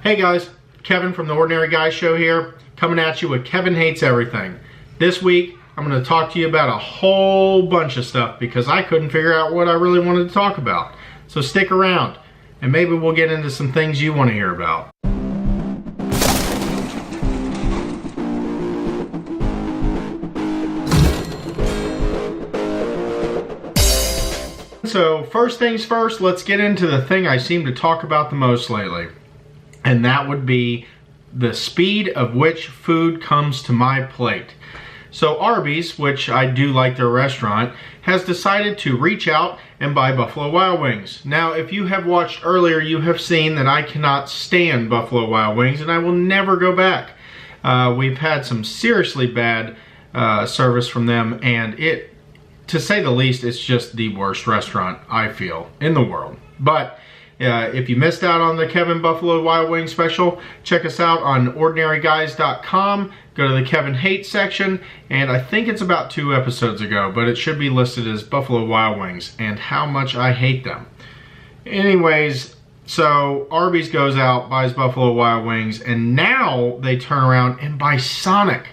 Hey guys, Kevin from the Ordinary Guy Show here, coming at you with Kevin Hates Everything. This week, I'm going to talk to you about a whole bunch of stuff because I couldn't figure out what I really wanted to talk about. So stick around, and maybe we'll get into some things you want to hear about. So first things first, let's get into the thing I seem to talk about the most lately. And that would be the speed of which food comes to my plate. So Arby's, which I do like their restaurant, has decided to reach out and buy Buffalo Wild Wings. Now, if you have watched earlier, you have seen that I cannot stand Buffalo Wild Wings and I will never go back. We've had some seriously bad service from them, and to say the least, it's just the worst restaurant, I feel, in the world. But if you missed out on the Kevin Buffalo Wild Wings special, check us out on ordinaryguys.com. Go to the Kevin Hate section, and I think it's about 2 episodes ago, but it should be listed as Buffalo Wild Wings and how much I hate them. Anyways, so Arby's goes out, buys Buffalo Wild Wings, and now they turn around and buy Sonic.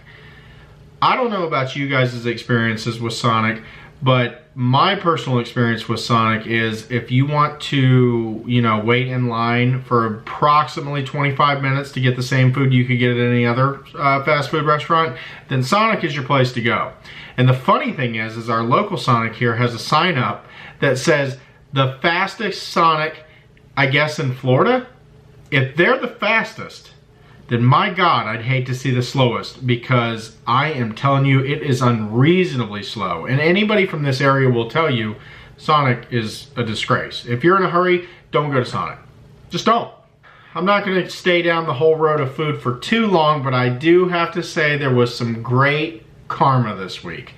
I don't know about you guys' experiences with Sonic, but my personal experience with Sonic is if you want to, wait in line for approximately 25 minutes to get the same food you could get at any other fast food restaurant, then Sonic is your place to go. And the funny thing is our local Sonic here has a sign up that says the fastest Sonic, I guess, in Florida. If they're the fastest, then my God, I'd hate to see the slowest, because I am telling you, it is unreasonably slow. And anybody from this area will tell you Sonic is a disgrace. If you're in a hurry, don't go to Sonic. Just don't. I'm not going to stay down the whole road of food for too long, but I do have to say there was some great karma this week.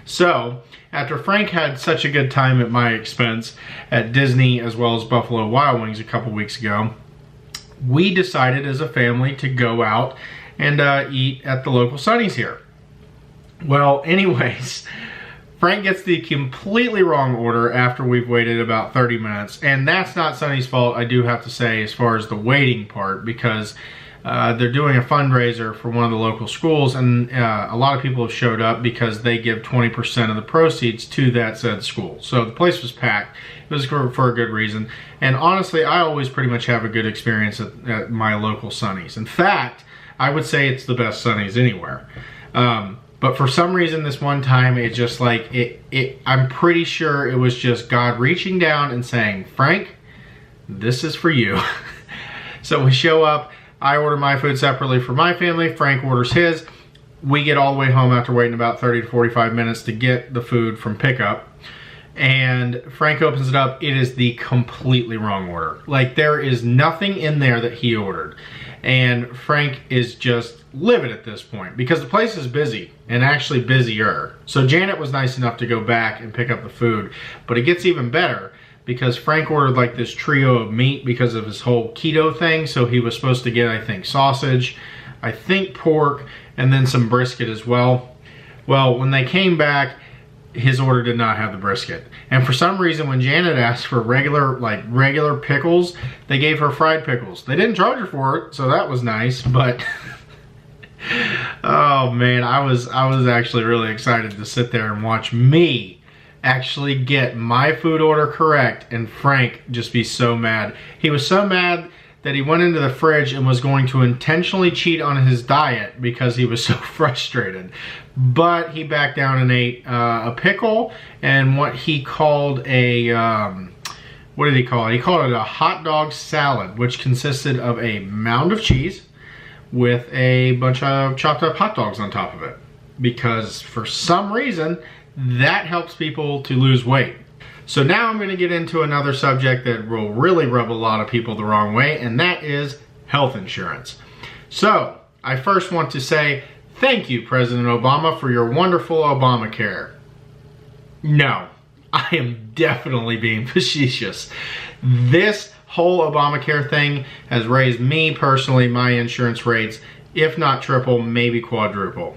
So, after Frank had such a good time at my expense at Disney as well as Buffalo Wild Wings a couple weeks ago, we decided as a family to go out and eat at the local Sonnys here. Well, anyways, Frank gets the completely wrong order after we've waited about 30 minutes. And that's not Sonny's fault, I do have to say, as far as the waiting part, because they're doing a fundraiser for one of the local schools, and a lot of people have showed up because they give 20% of the proceeds to that said school. So the place was packed. It was for a good reason. And honestly, I always pretty much have a good experience at my local Sonnys. In fact, I would say it's the best Sonnys anywhere. But for some reason this one time, it just like, I'm pretty sure it was just God reaching down and saying, Frank, this is for you. So we show up. I order my food separately for my family. Frank orders his. We get all the way home after waiting about 30 to 45 minutes to get the food from pickup. And Frank opens it up. It is the completely wrong order. Like, there is nothing in there that he ordered. And Frank is just livid at this point because the place is busy, and actually busier. So Janet was nice enough to go back and pick up the food. But it gets even better because Frank ordered like this trio of meat because of his whole keto thing. So he was supposed to get, I think, sausage, I think pork, and then some brisket as well. Well, when they came back, his order did not have the brisket. And for some reason, when Janet asked for regular pickles, they gave her fried pickles. They didn't charge her for it, so that was nice, but oh man, I was actually really excited to sit there and watch me actually get my food order correct and Frank just be so mad. He was so mad that he went into the fridge and was going to intentionally cheat on his diet because he was so frustrated. But he backed down and ate a pickle and what he called a, what did he call it? He called it a hot dog salad, which consisted of a mound of cheese with a bunch of chopped up hot dogs on top of it. Because for some reason, that helps people to lose weight. So now I'm going to get into another subject that will really rub a lot of people the wrong way, and that is health insurance. So I first want to say thank you, President Obama, for your wonderful Obamacare. No, I am definitely being facetious. This whole Obamacare thing has raised me personally, my insurance rates, if not triple, maybe quadruple.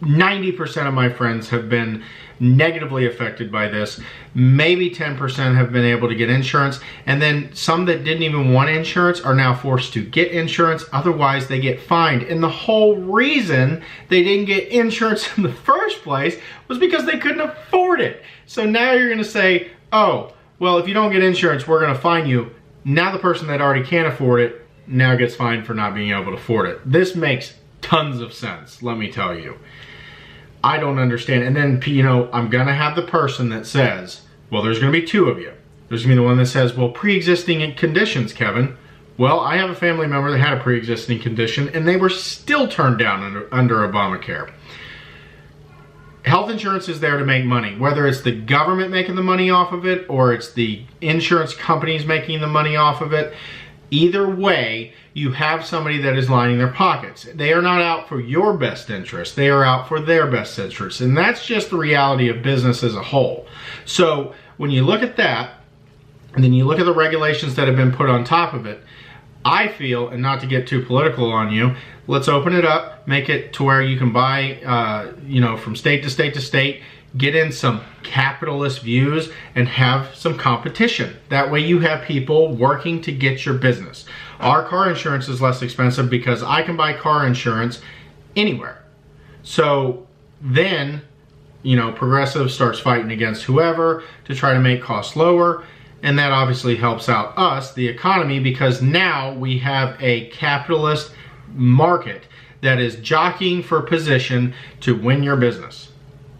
90% of my friends have been negatively affected by this. Maybe 10% have been able to get insurance, and then some that didn't even want insurance are now forced to get insurance, otherwise they get fined. And the whole reason they didn't get insurance in the first place was because they couldn't afford it. So now you're gonna say, oh, well, if you don't get insurance, we're gonna fine you. Now the person that already can't afford it now gets fined for not being able to afford it. This makes tons of sense, let me tell you. I don't understand. And then, you know, I'm gonna have the person that says, well, there's gonna be two of you. There's gonna be the one that says, well, pre-existing conditions, Kevin. Well, I have a family member that had a pre-existing condition and they were still turned down under Obamacare. Health insurance is there to make money, whether it's the government making the money off of it or it's the insurance companies making the money off of it. Either way, you have somebody that is lining their pockets. They are not out for your best interest. They are out for their best interest. And that's just the reality of business as a whole. So when you look at that, and then you look at the regulations that have been put on top of it, I feel, and not to get too political on you, let's open it up, make it to where you can buy, you know, from state to state to state, get in some capitalist views and have some competition. That way you have people working to get your business. Our car insurance is less expensive because I can buy car insurance anywhere. So then, you know, Progressive starts fighting against whoever to try to make costs lower. And that obviously helps out us, the economy, because now we have a capitalist market that is jockeying for position to win your business.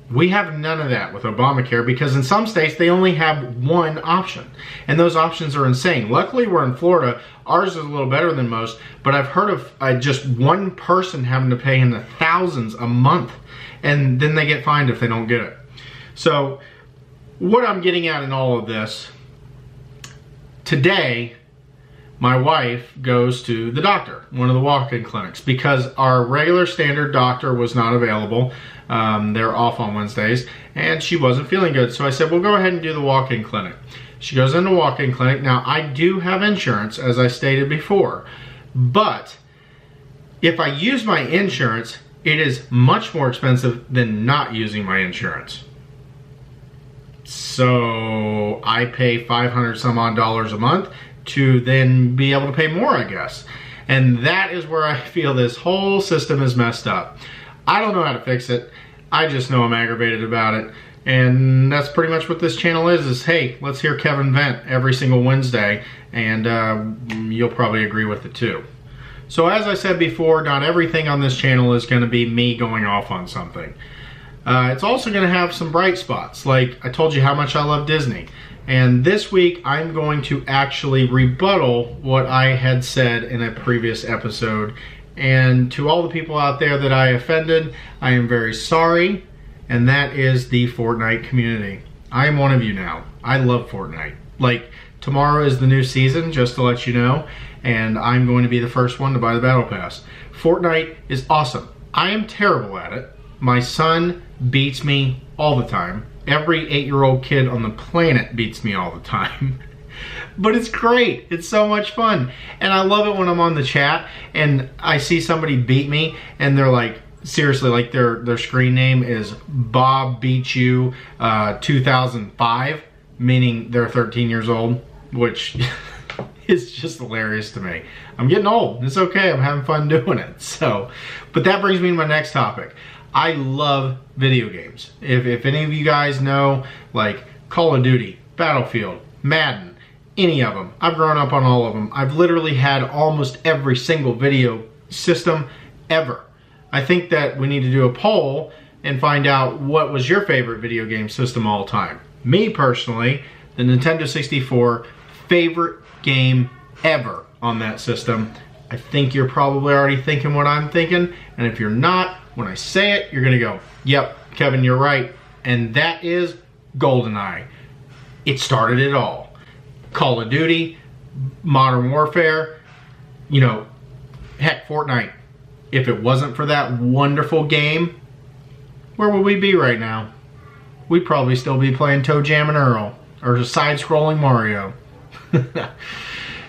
We have none of that with Obamacare because in some states they only have one option, and those options are insane. Luckily we're in Florida. Ours is a little better than most, but I've heard of just one person having to pay in the thousands a month, and then they get fined if they don't get it. So what I'm getting at in all of this, today my wife goes to the doctor, one of the walk-in clinics, because our regular standard doctor was not available. They're off on Wednesdays, and she wasn't feeling good. So I said, well, go ahead and do the walk-in clinic. She goes into walk-in clinic. Now, I do have insurance, as I stated before, but if I use my insurance, it is much more expensive than not using my insurance. So I pay $500 some odd a month to then be able to pay more, I guess. And that is where I feel this whole system is messed up. I don't know how to fix it. I just know I'm aggravated about it. And that's pretty much what this channel is hey, let's hear Kevin vent every single Wednesday, and you'll probably agree with it too. So as I said before, not everything on this channel is gonna be me going off on something. It's also gonna have some bright spots. Like I told you how much I love Disney. And this week, I'm going to actually rebuttal what I had said in a previous episode. And to all the people out there that I offended, I am very sorry. And that is the Fortnite community. I am one of you now. I love Fortnite. Like, tomorrow is the new season, just to let you know. And I'm going to be the first one to buy the Battle Pass. Fortnite is awesome. I am terrible at it. My son beats me all the time. Every 8-year-old kid on the planet beats me all the time. But it's great. It's so much fun. And I love it when I'm on the chat and I see somebody beat me and they're like, seriously, like their screen name is Bob Beat You 2005, meaning they're 13 years old, which is just hilarious to me. I'm getting old. It's okay. I'm having fun doing it. So, but that brings me to my next topic. I love video games. If any of you guys know, like Call of Duty, Battlefield, Madden, any of them, I've grown up on all of them. I've literally had almost every single video system ever. I think that we need to do a poll and find out what was your favorite video game system all time. Me personally, the Nintendo 64, favorite game ever on that system. I think you're probably already thinking what I'm thinking, and if you're not, when I say it, you're gonna go, yep, Kevin, you're right. And that is GoldenEye. It started it all. Call of Duty, Modern Warfare, you know, heck, Fortnite. If it wasn't for that wonderful game, where would we be right now? We'd probably still be playing Toe Jam and Earl, or side-scrolling Mario.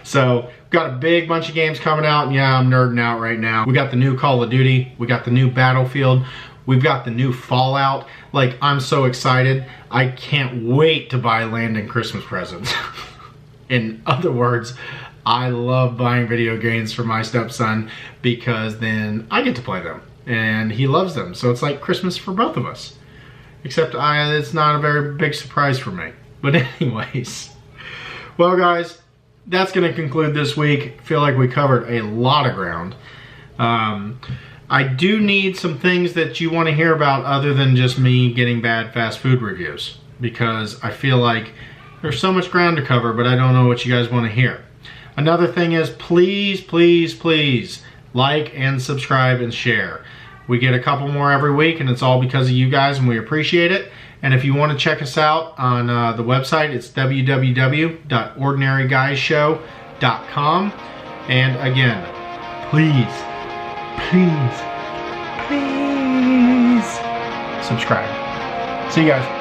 So, got a big bunch of games coming out, and yeah, I'm nerding out right now. We got the new Call of Duty, we got the new Battlefield, We've got the new Fallout. Like, I'm so excited. I can't wait to buy Landon Christmas presents. In other words, I love buying video games for my stepson because then I get to play them and he loves them. So it's like Christmas for both of us. Except it's not a very big surprise for me. But anyways, well guys, that's going to conclude this week. I feel like we covered a lot of ground. I do need some things that you want to hear about other than just me getting bad fast food reviews, because I feel like there's so much ground to cover, but I don't know what you guys want to hear. Another thing is, please, please, please like and subscribe and share. We get a couple more every week, and it's all because of you guys, and we appreciate it. And if you want to check us out on the website, it's www.ordinaryguyshow.com. And again, please, please, please subscribe. See you guys.